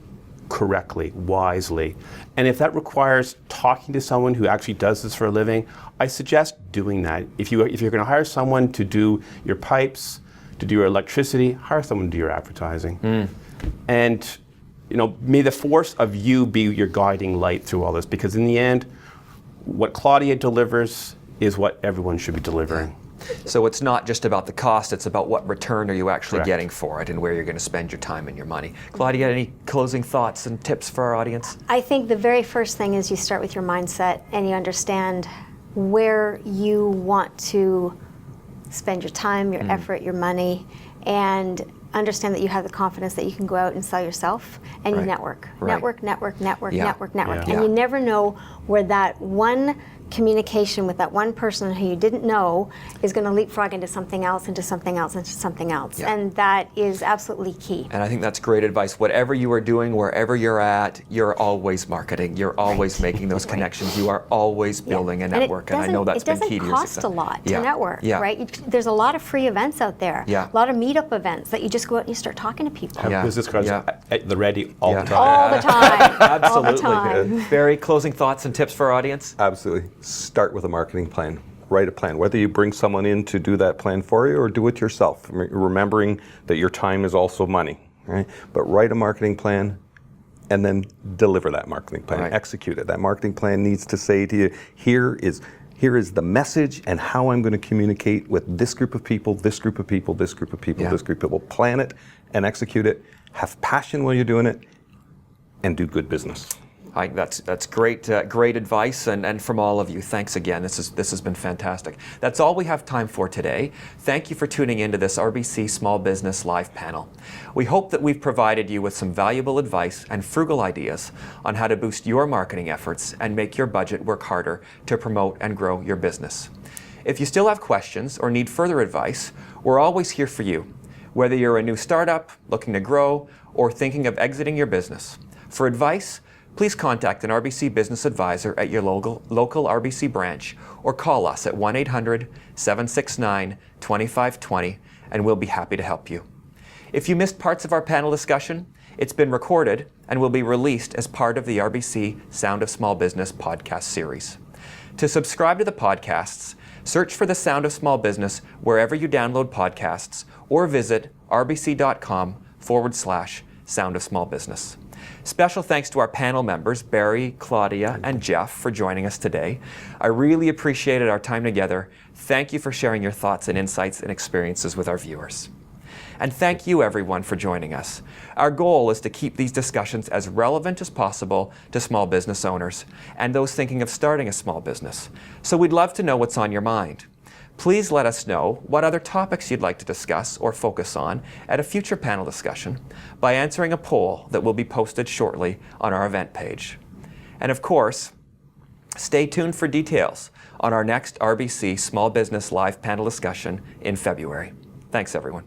correctly, wisely. And if that requires talking to someone who actually does this for a living, I suggest doing that. If you're going to hire someone to do your pipes, to do your electricity, hire someone to do your advertising. And may the force of you be your guiding light through all this, because in the end, what Claudia delivers is what everyone should be delivering. So it's not just about the cost, it's about what return are you actually Correct. getting for it and where you're going to spend your time and your money. Claudia, any closing thoughts and tips for our audience? I think the very first thing is you start with your mindset and you understand where you want to spend your time, your effort, your money, and understand that you have the confidence that you can go out and sell yourself, and you network. Right. Network. Yeah. And Yeah. you never know where that one communication with that one person who you didn't know is going to leapfrog into something else, into something else, into something else. Yeah. And that is absolutely key. And I think that's great advice. Whatever you are doing, wherever you're at, you're always marketing. You're always making those connections. You are always building a network. And I know that's been key to your success. It doesn't cost a lot to network, Yeah. right? There's a lot of free events out there. Yeah. A lot of meetup events that you just go out and you start talking to people. Have Yeah. business cards Yeah. at the ready all Yeah. the time. All the time. Absolutely. All the time. Barry, closing thoughts and tips for our audience? Absolutely. Start with a marketing plan. Write a plan. Whether you bring someone in to do that plan for you or do it yourself, remembering that your time is also money, right? But write a marketing plan and then deliver that marketing plan. Right. Execute it. That marketing plan needs to say to you, here is the message and how I'm going to communicate with this group of people, this group of people, this group of people, this group of people. Plan it and execute it. Have passion while you're doing it, and do good business. I think that's great advice, and from all of you, thanks again. This has been fantastic. That's all we have time for today. Thank you for tuning into this RBC Small Business Live panel. We hope that we've provided you with some valuable advice and frugal ideas on how to boost your marketing efforts and make your budget work harder to promote and grow your business. If you still have questions or need further advice, we're always here for you, whether you're a new startup looking to grow or thinking of exiting your business. For advice, please contact an RBC Business Advisor at your local RBC branch or call us at 1-800-769-2520 and we'll be happy to help you. If you missed parts of our panel discussion, it's been recorded and will be released as part of the RBC Sound of Small Business podcast series. To subscribe to the podcasts, search for the Sound of Small Business wherever you download podcasts or visit rbc.com/Sound of Small Business. Special thanks to our panel members, Barry, Claudia, and Jeff, for joining us today. I really appreciated our time together. Thank you for sharing your thoughts and insights and experiences with our viewers. And thank you, everyone, for joining us. Our goal is to keep these discussions as relevant as possible to small business owners and those thinking of starting a small business. So we'd love to know what's on your mind. Please let us know what other topics you'd like to discuss or focus on at a future panel discussion by answering a poll that will be posted shortly on our event page. And of course, stay tuned for details on our next RBC Small Business Live panel discussion in February. Thanks, everyone.